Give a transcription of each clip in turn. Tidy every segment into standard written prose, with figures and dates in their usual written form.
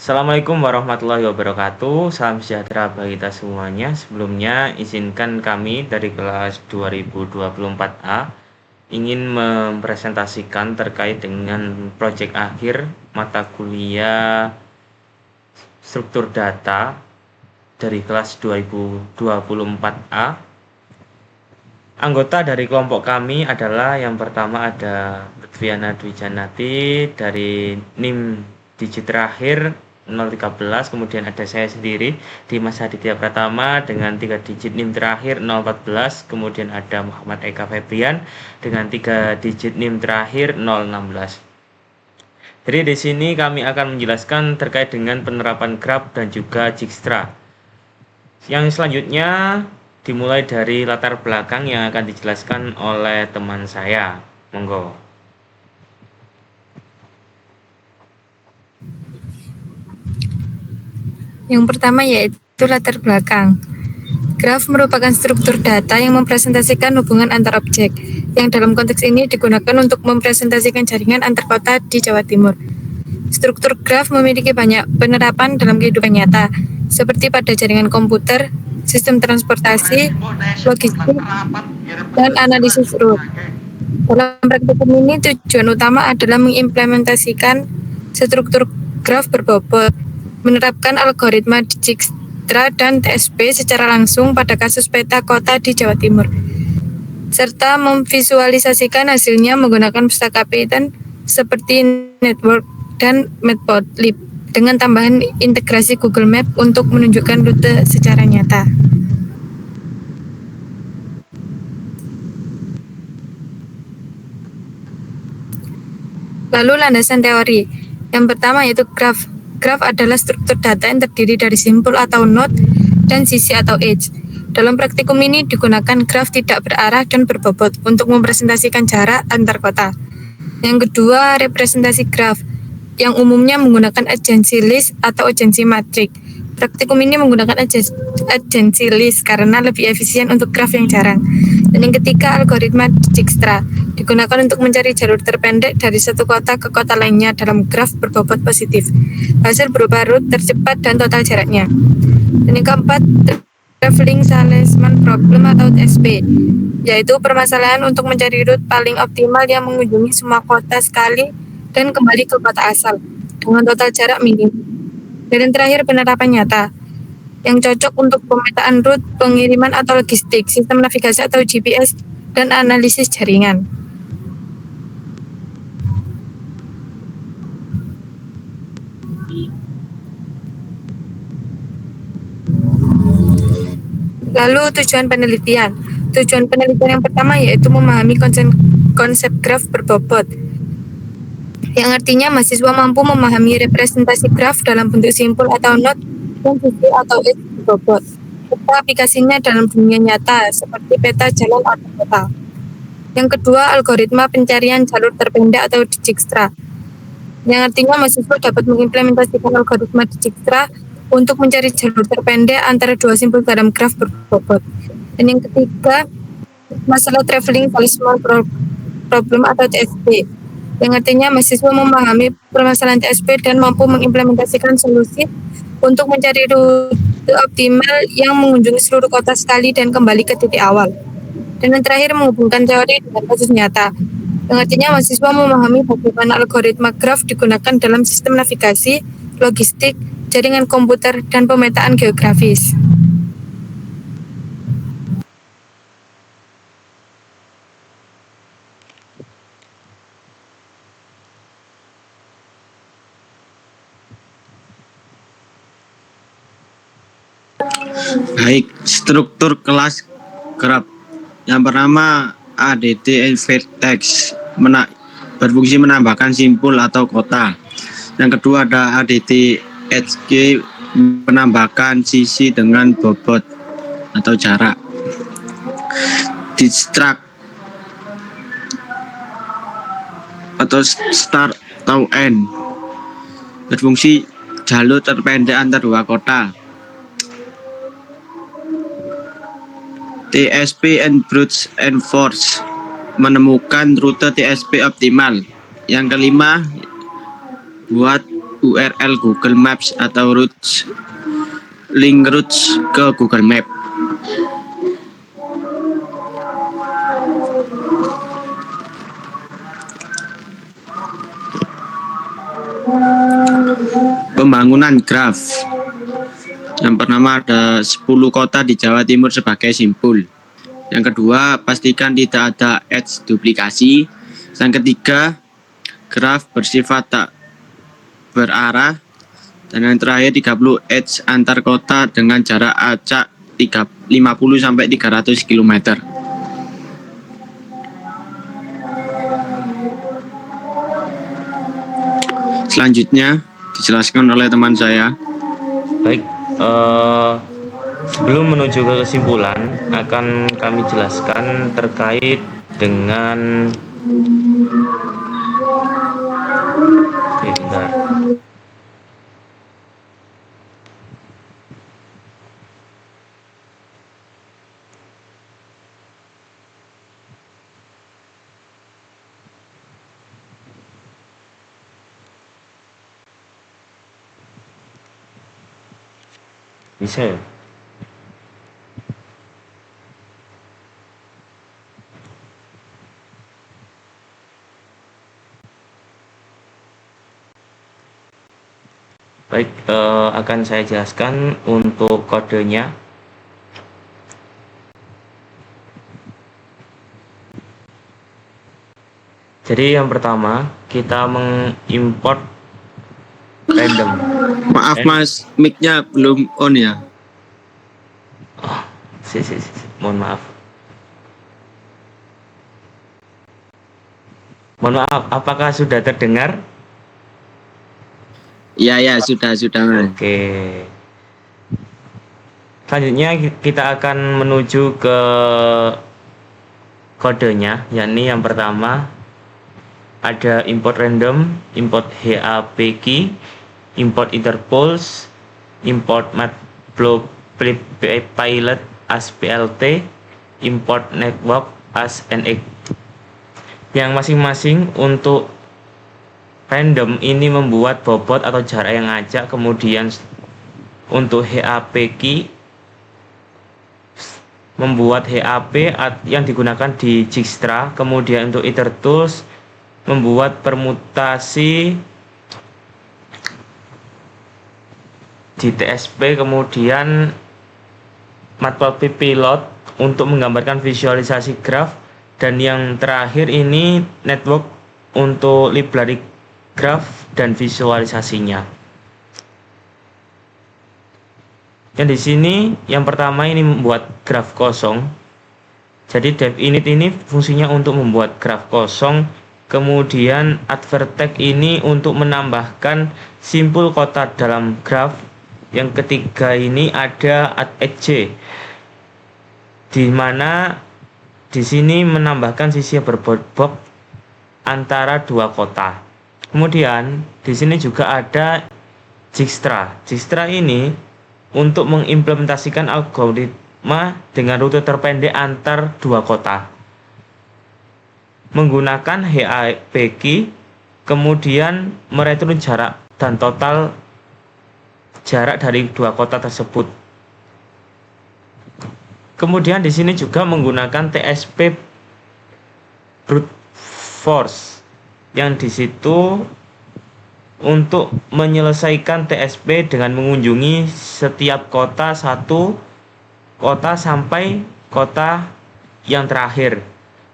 Assalamualaikum warahmatullahi wabarakatuh. Salam sejahtera bagi kita semuanya. Sebelumnya, izinkan kami dari kelas 2024A ingin mempresentasikan terkait dengan proyek akhir mata kuliah struktur data dari kelas 2024A. Anggota dari kelompok kami adalah yang pertama ada Lutfiana Dwijanati dari NIM digit terakhir 013, kemudian ada saya sendiri Dimas Aditya Pratama dengan 3 digit NIM terakhir 014, kemudian ada Muhammad Eka Febrian dengan 3 digit NIM terakhir 016. Jadi di sini kami akan menjelaskan terkait dengan penerapan graf dan juga Dijkstra. Yang selanjutnya dimulai dari latar belakang yang akan dijelaskan oleh teman saya. Monggo. Yang pertama yaitu latar belakang. Graf merupakan struktur data yang mempresentasikan hubungan antar objek, yang dalam konteks ini digunakan untuk mempresentasikan jaringan antar kota di Jawa Timur. Struktur graf memiliki banyak penerapan dalam kehidupan nyata, seperti pada jaringan komputer, sistem transportasi, logistik, dan analisis root. Dalam praktikum ini, tujuan utama adalah mengimplementasikan struktur graf berbobot, menerapkan algoritma Dijkstra dan TSP secara langsung pada kasus peta kota di Jawa Timur, serta memvisualisasikan hasilnya menggunakan pustaka Python seperti Network dan Matplotlib dengan tambahan integrasi Google Map untuk menunjukkan rute secara nyata. Lalu landasan teori. Yang pertama yaitu graf. Graf adalah struktur data yang terdiri dari simpul atau node dan sisi atau edge. Dalam praktikum ini digunakan graf tidak berarah dan berbobot untuk mempresentasikan jarak antar kota. Yang kedua, representasi graf, yang umumnya menggunakan agency list atau agency matrix. Praktikum ini menggunakan agency list karena lebih efisien untuk graf yang jarang. Dan yang ketiga, algoritma Dijkstra, digunakan untuk mencari jalur terpendek dari satu kota ke kota lainnya dalam graf berbobot positif. Hasil berupa root tercepat dan total jaraknya. Dan yang keempat, Traveling Salesman Problem atau TSP, yaitu permasalahan untuk mencari root paling optimal yang mengunjungi semua kota sekali dan kembali ke kota asal dengan total jarak minim. Dan yang terakhir, penerapan nyata, yang cocok untuk pemetaan root, pengiriman atau logistik, sistem navigasi atau GPS, dan analisis jaringan. Lalu tujuan penelitian. Tujuan penelitian yang pertama yaitu memahami konsep graf berbobot, yang artinya mahasiswa mampu memahami representasi graf dalam bentuk simpul atau node dan sisi atau edge berbobot, serta aplikasinya dalam dunia nyata seperti peta jalan atau kota. Yang kedua, algoritma pencarian jalur terpendek atau Dijkstra, yang artinya mahasiswa dapat mengimplementasikan algoritma Dijkstra untuk mencari jalur terpendek antara dua simpul dalam graf berbobot. Dan yang ketiga, masalah traveling salesman problem atau TSP, yang artinya mahasiswa memahami permasalahan TSP dan mampu mengimplementasikan solusi untuk mencari rute optimal yang mengunjungi seluruh kota sekali dan kembali ke titik awal. Dan yang terakhir, menghubungkan teori dengan kasus nyata, yang artinya mahasiswa memahami bagaimana algoritma graf digunakan dalam sistem navigasi, logistik, jaringan komputer, dan pemetaan geografis. Baik, struktur kelas graf. Yang pertama, ADT vertex berfungsi menambahkan simpul atau kota. Yang kedua ada ADT HG menambahkan sisi dengan bobot atau jarak. Dijkstra atau start atau end berfungsi jalur terpendek antar dua kota. TSP and brute and force menemukan rute TSP optimal. Yang kelima, buat URL Google Maps atau link routes ke Google Map. Pembangunan graf. Yang pertama ada 10 kota di Jawa Timur sebagai simpul. Yang kedua, pastikan tidak ada edge duplikasi. Yang ketiga, graf bersifat tak berarah. Dan yang terakhir, 30 edge antar kota dengan jarak acak 50-300 km. Selanjutnya dijelaskan oleh teman saya. Baik, sebelum menuju ke kesimpulan, akan kami jelaskan terkait dengan bentar. Bisa ya? Baik, akan saya jelaskan untuk kodenya. Jadi yang pertama, kita mengimport random. Maaf Mas, mic-nya belum on ya. Oh, mohon maaf. Mohon maaf, apakah sudah terdengar? Ya, sudah Mas. Oke. Selanjutnya kita akan menuju ke kodenya, yakni yang pertama ada import random, import HAPkey, import interpols, import matplotlib as PLT, import network as NX. Yang masing-masing untuk random ini membuat bobot atau jarak yang acak, kemudian untuk HAPkey membuat HAP yang digunakan di Dijkstra, kemudian untuk itertools membuat permutasi di TSP, kemudian matplotlib pilot untuk menggambarkan visualisasi graf, dan yang terakhir ini network untuk library graf dan visualisasinya. Yang di sini yang pertama ini membuat graf kosong. Jadi dev init ini fungsinya untuk membuat graf kosong. Kemudian advertex ini untuk menambahkan simpul kota dalam graf. Yang ketiga ini ada add di mana di sini menambahkan sisi berbobot antara dua kota. Kemudian di sini juga ada Dijkstra. Dijkstra ini untuk mengimplementasikan algoritma dengan rute terpendek antar dua kota menggunakan HAPkey, kemudian mereturn jarak dan total jarak dari dua kota tersebut. Kemudian di sini juga menggunakan TSP brute force yang di situ untuk menyelesaikan TSP dengan mengunjungi setiap kota satu kota sampai kota yang terakhir.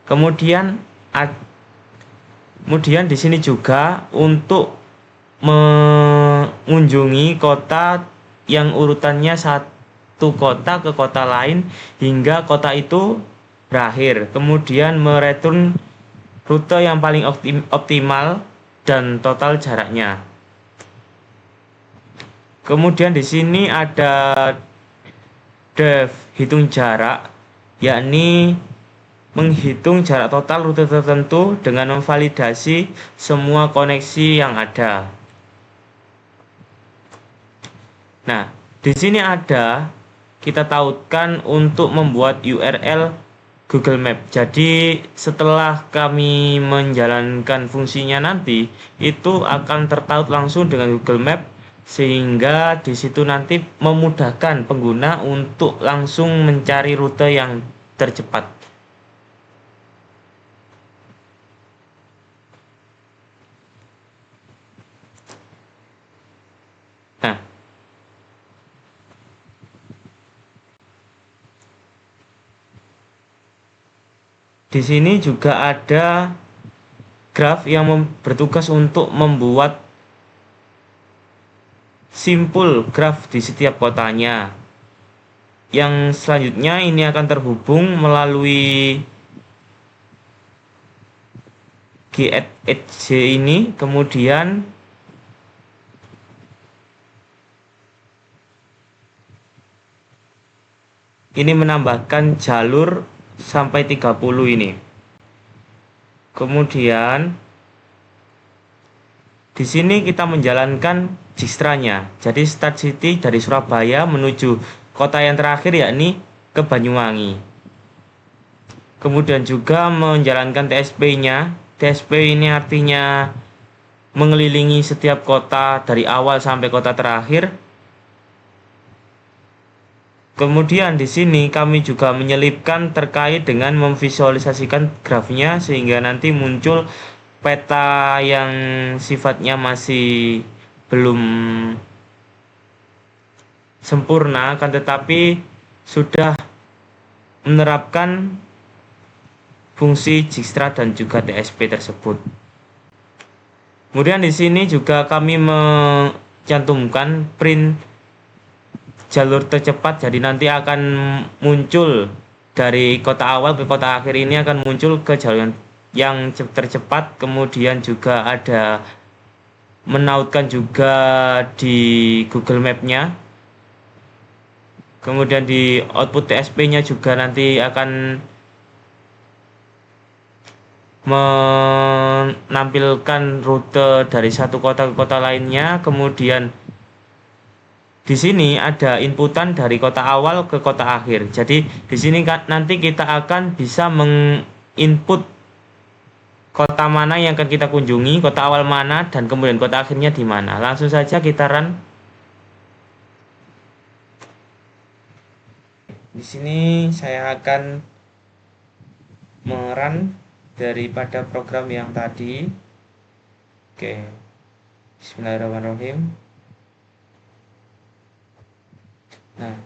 Kemudian di sini juga untuk mengunjungi kota yang urutannya satu kota ke kota lain hingga kota itu berakhir. Kemudian mereturn rute yang paling optimal dan total jaraknya. Kemudian di sini ada dev hitung jarak, yakni menghitung jarak total rute tertentu dengan memvalidasi semua koneksi yang ada. Nah, di sini ada kita tautkan untuk membuat URL Google Map. Jadi setelah kami menjalankan fungsinya nanti, itu akan tertaut langsung dengan Google Map sehingga di situ nanti memudahkan pengguna untuk langsung mencari rute yang tercepat. Nah, di sini juga ada graf yang bertugas untuk membuat simpul graf di setiap kotanya. Yang selanjutnya ini akan terhubung melalui G@Edge ini, kemudian ini menambahkan jalur sampai 30 ini. Kemudian di sini kita menjalankan Dijkstranya. Jadi Start City dari Surabaya menuju kota yang terakhir yakni ke Banyuwangi. Kemudian juga menjalankan TSP-nya. TSP ini artinya mengelilingi setiap kota dari awal sampai kota terakhir. Kemudian di sini kami juga menyelipkan terkait dengan memvisualisasikan grafnya sehingga nanti muncul peta yang sifatnya masih belum sempurna, kan tetapi sudah menerapkan fungsi Dijkstra dan juga TSP tersebut. Kemudian di sini juga kami mencantumkan print jalur tercepat, jadi nanti akan muncul dari kota awal ke kota akhir ini akan muncul ke jalur yang tercepat. Kemudian juga ada menautkan juga di Google Map-nya. Kemudian di output TSP-nya juga nanti akan menampilkan rute dari satu kota ke kota lainnya. Kemudian di sini ada inputan dari kota awal ke kota akhir. Jadi di sini nanti kita akan bisa menginput kota mana yang akan kita kunjungi, kota awal mana, dan kemudian kota akhirnya di mana. Langsung saja kita run. Di sini saya akan merun daripada program yang tadi. Oke. Bismillahirrahmanirrahim. Nah,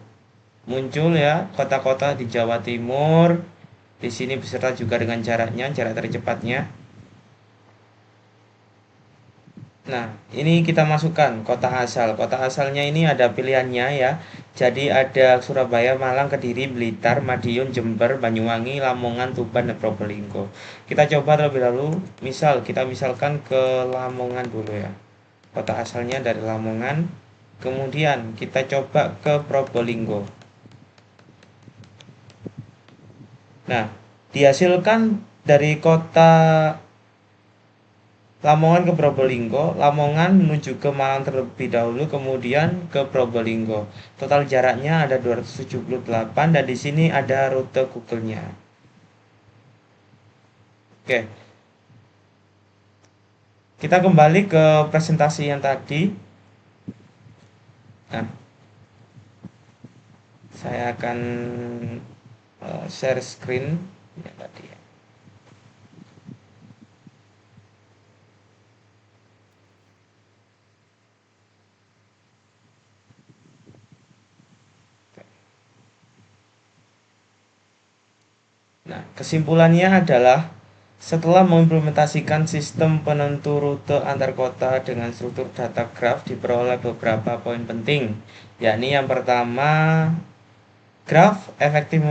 muncul ya kota-kota di Jawa Timur. Di sini beserta juga dengan jaraknya, jarak tercepatnya. Nah, ini kita masukkan kota asal. Kota asalnya ini ada pilihannya ya. Jadi ada Surabaya, Malang, Kediri, Blitar, Madiun, Jember, Banyuwangi, Lamongan, Tuban, dan Probolinggo. Kita coba terlebih dahulu. Kita misalkan ke Lamongan dulu ya. Kota asalnya dari Lamongan. Kemudian kita coba ke Probolinggo. Nah, dihasilkan dari kota Lamongan ke Probolinggo, Lamongan menuju ke Malang terlebih dahulu, kemudian ke Probolinggo. Total jaraknya ada 278 dan di sini ada rute Google-nya. Oke. Kita kembali ke presentasi yang tadi. Nah, saya akan share screen ya tadi ya. Nah, kesimpulannya adalah setelah mengimplementasikan sistem penentu rute antar kota dengan struktur data graf diperoleh beberapa poin penting, yakni yang pertama, graf efektif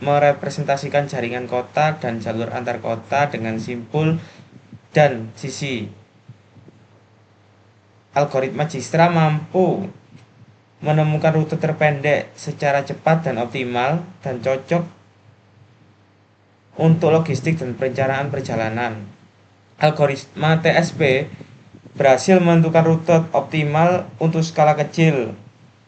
merepresentasikan jaringan kota dan jalur antar kota dengan simpul dan sisi. Algoritma Dijkstra mampu menemukan rute terpendek secara cepat dan optimal dan cocok untuk logistik dan perencanaan perjalanan. Algoritma TSP berhasil menentukan rute optimal untuk skala kecil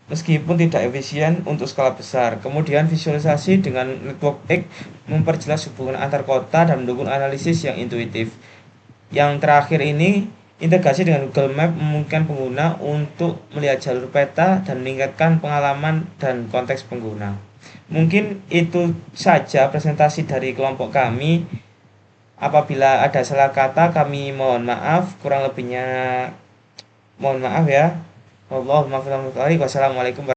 meskipun tidak efisien untuk skala besar. Kemudian visualisasi dengan Network X memperjelas hubungan antar kota dan mendukung analisis yang intuitif. Yang terakhir ini, integrasi dengan Google Map memungkinkan pengguna untuk melihat jalur peta dan meningkatkan pengalaman dan konteks pengguna. Mungkin itu saja presentasi dari kelompok kami. Apabila ada salah kata, kami mohon maaf. Kurang lebihnya mohon maaf ya. Wassalamualaikum